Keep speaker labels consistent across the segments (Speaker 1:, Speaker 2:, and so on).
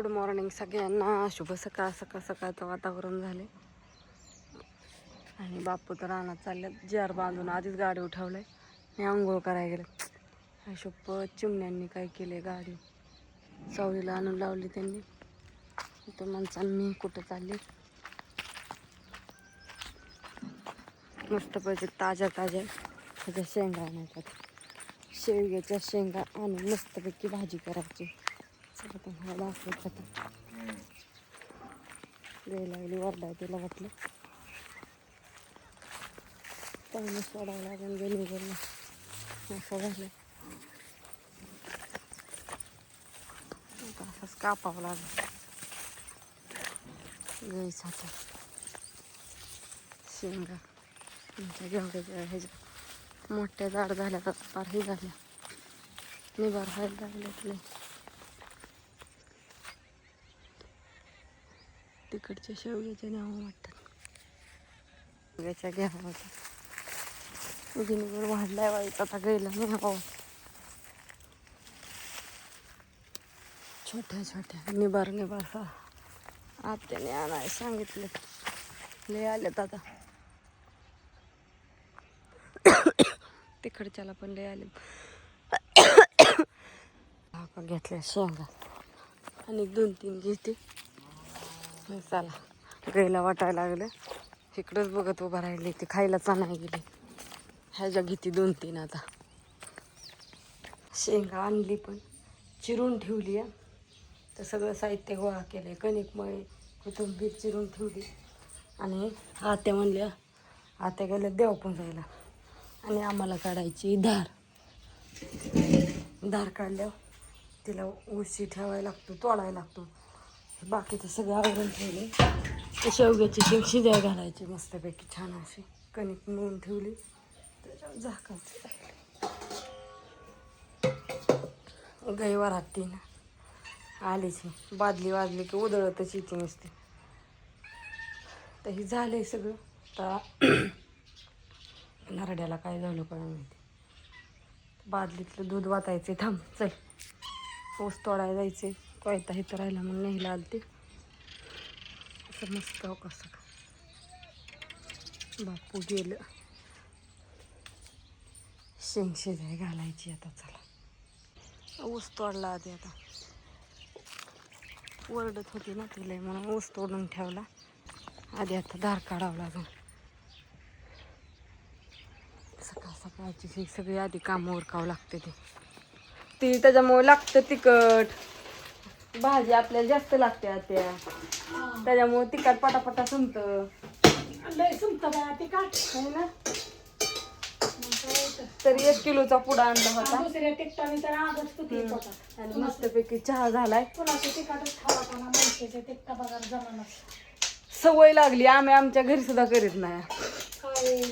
Speaker 1: Good morning सगळ्यांना. शुभ सकाळ. सकाळचं वातावरण झाले आणि बापू तर रानात चालल्यात. जार बांधून आधीच गाडी उठवलंय. मी आंघोळ करायला गेले. शपथ चिमण्यांनी काय केले, गाडी सावलीला आणून लावली त्यांनी. तर माणसानं मी कुठं चालले. मस्तपैकी ताज्या त्याच्या शेंगा आणायच्या, शेवग्याच्या शेंगा आणून मस्तपैकी भाजी करायची. मला दाखवत होता वेळ लागली वरडाय. तिला वाटलं पाणी सोडावं लागेल, गेली गेलं असं झालं. असंच कापावं लागेल गाईसाठी शेंगा. जेवढ्या ह्याच्या मोठ्या झाड झाल्या तर पार हे झाल्या, निभार व्हायला लागले. तिकडच्या शेवग्याच्या न्यावं वाटतात. शेवग्याच्या घ्यावं वाटत. उजनीवर वाढलाय वाईट आता गेला नाही हो. छोट्या निबार आत्याने आणाय सांगितले. लय आलेत आता. तिकडच्याला पण लय आले. घेतल्या शेंगा आणि 2-3 घेते. चला गाईला वाटायला लागलं. इकडंच बघत उभं राहिली. ती खायलाच नाही गेली. ह्याच्या घेते 2-3 आता. शेंगा आणली पण चिरून ठेवली आहे. तर सगळं साहित्य गोळा केलं. कणिक मळी, कोथिंबीर चिरून ठेवली. आणि आत्या म्हणल्या, आत्या गेल्या देव पण जायला आणि आम्हाला काढायची धार काढल्यावर तिला उशी ठेवायला लागतो, तोडायला लागतो. बाकीचं सगळं आवरून ठेवले. शेवग्याची शेंग शिजाय घालायची मस्तपैकी छान अशी. कणिक मळून ठेवली, त्याच्यावर झाकायचं. गाईवर हाती ना आलीची बादली वाजली की उधळतच येते नसते. तर हे झालंय सगळं. तर नरड्याला काय झालं काय माहिती. बादलीतलं दूध वाटायचे. थांब चल, ऊस तोडायला जायचे. कोयता इथं राहिला म्हणून न्यायला आलते. असं मस्त हो कसं बापू गेलं. शेंग शिजाय घालायची आता. चला ऊस तोडला आधी. आता वरडत होती ना तिला म्हणून ऊस तोडून ठेवला आधी. आता धार काढावं लागेल. सकाळची सगळी आधी कामं उरकावं लागते. ती त्याच्यामुळे लागतं तिखट. भाजी आपल्याला जास्त लागते त्या, त्याच्यामुळे तिखट पटापटा संपतं. लय संपतं तिखट आहे ना. तरी 1 किलोचा पुडा आणला होता. दुसऱ्या तिखटाने तर आगच तुटली पोटात. आणि मस्तपैकी चहा झालाय. कोणाच्या तिखटच खावा कोणा माणसाच्या तिखटा बघायला जमाना. सवय लागली. आम्ही आमच्या घरी सुद्धा करीत नाही.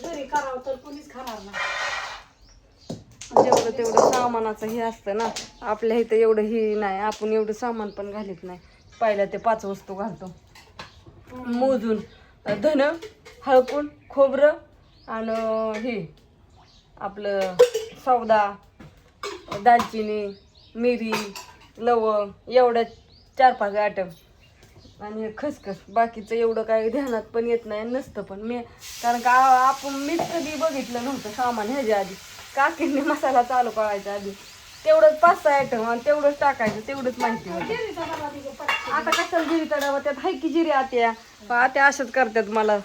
Speaker 1: घरी करावं तर कोणीच खाणार नाही. जेवढं तेवढं सामानाचं हे असतं ना. आपल्या इथं एवढं ही नाही. आपण एवढं सामान पण घालीत नाही. पहिल्या ते 5 वस्तू घालतो मोजून. धन, हळकुंड, खोबरं आणि हे आपलं सौदा, दालचिनी, मिरी, लवंग, एवढ्या 4-5 आयटम. आणि खसखस. बाकीचं एवढं काही ध्यानात पण येत नाही, नसतं पण. कारण का मीच कधी बघितलं नव्हतं सामान ह्याच्या आधी. काकींनी मसाला चालू करायचा आधी तेवढंच 5-6 आयटम आणि तेवढंच टाकायचं, तेवढंच माहिती होतं. आता कशाला जिरी तडावं, त्यात हाय की जिरी आत्या अशाच करतात मला.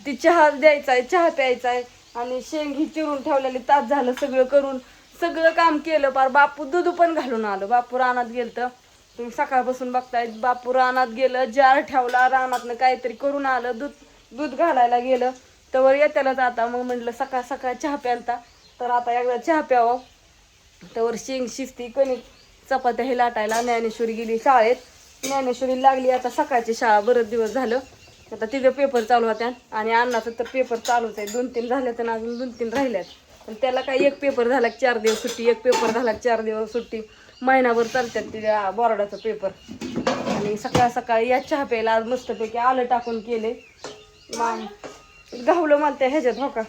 Speaker 1: ती चहा द्यायचाय, चहा प्यायचाय आणि शेंग ही चिरून ठेवलेली. तास झालं सगळं करून, सगळं काम केलं. पार बापू दूध पण घालून आलं. बापू रानात गेलं तर तुम्ही सकाळपासून बघताय. बापू रानात गेलं, जार ठेवला, रानातनं काहीतरी करून आलं, दूध घालायला गेलं. तर येत्यालाच आता मग म्हटलं सकाळ चहा प्यालता, तर आता एकदा चहा प्यावं. तर शेंग शिजती. कणिक चपात्या हे लाटायला. ज्ञानेश्वरी गेली शाळेत. ज्ञानेश्वरी लागली आता सकाळची शाळा. बरंच दिवस झालं. आता तिथं पेपर चालू होत्या आणि अण्णाचं तर पेपर चालूच आहे. 2-3 झाल्यात आणि अजून 2-3 राहिल्यात. पण त्याला काय 1 पेपर झाला 4 दिवस सुट्टी, 1 पेपर झाला 4 दिवस सुट्टी. महिनाभर चालतात तिच्या बोर्डाचा पेपर. आणि सकाळी या चहा प्यायला आज मस्तपैकी आलं टाकून केले. गावलं मला त्या ह्याच्यात हो का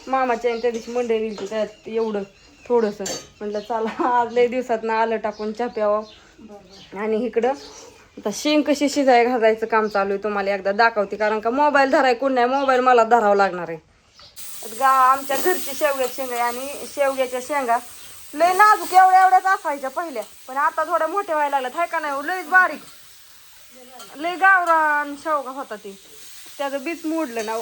Speaker 1: मामाच्या त्या दिवशी मंडई दिली त्यात एवढं थोडंसं. म्हटलं चला आज लय दिवसात ना आलं टाकून चहा प्यावं. आणि इकडं आता शेंग कशी शिजाय घालायचं काम चालू आहे तुम्हाला एकदा दाखवते, कारण का मोबाईल धराय कोण नाही, मोबाईल मला धरावा लागणार आहे. आमच्या घरची शेवग्याची शेंगा आहे आणि शेवग्याच्या शेंगा लय नाजूक एवढ्याच असायच्या पहिल्या, पण आता थोड्या मोठ्या व्हायला लागल्यात. हाय का नाही, लयच बारीक, लय गावरान शेवगा होता ती, त्याचं बीच मोडलं ना.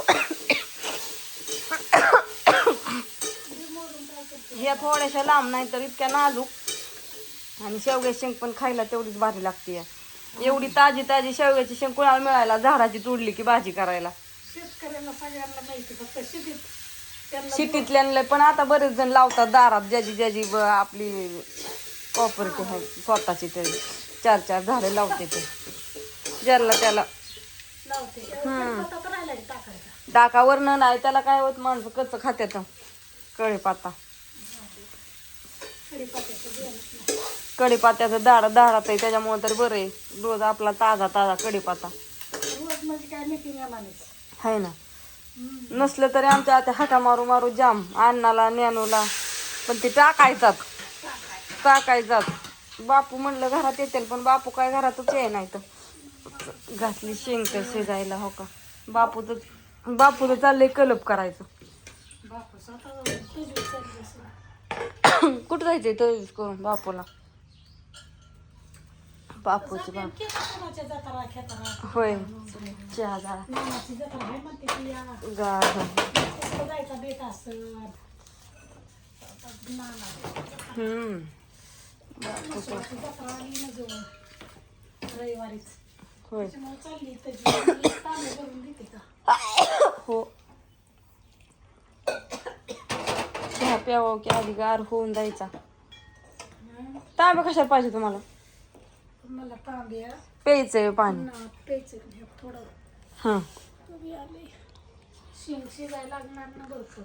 Speaker 1: ह्या थोड्याशा लांब नाही तर इतक्या नाजूक. आणि शेवग्याची शेंग पण खायला तेवढीच भारी लागते. एवढी ताजी ताजी शेवग्याची शेंग कुणाला मिळायला, झाडाची तोडली की भाजी करायला.
Speaker 2: शेतकऱ्यांना सगळ्यांना माहिती, फक्त
Speaker 1: सिटीतल्या पण आता बरेच जण लावतात दारात, ज्याची आपली प्रॉपर्टी आहे स्वतःची, तरी 4-4 झाडे लावते ते, ज्याला त्याला. टाकावरनं नाही त्याला काय होत, माणसं कच्च खात्यात. कढीपाता, कढीपात्याचं दारात आहे त्याच्यामुळे तर बरं आहे. रोज आपला ताजा ताजा कढीपाता आहे ना. नसलं तरी आमच्या आता हाका मारू मारू जाम अन्नाला ज्ञानूला, पण ते टाकायचात. बापू म्हणलं घरात येतील, पण बापू काय घरातच आहे नाही. तर घातली शेंग तर शिजायला. हो का, बापू तर चाललंय कलप करायचं. कुठं जायचंय तरीच करून बापूला? बापूची होय, चहा झाला. होय हो, चहा प्यावं की आधी गार होऊन जायचा. तांब्या कशाला पाहिजे तुम्हाला?
Speaker 2: मला तांब्या
Speaker 1: प्यायचंय पाणी.
Speaker 2: प्यायचं थोडं.
Speaker 1: हां,
Speaker 2: तुम्ही आले शेंग शिजायला लागणार ना भरपूर.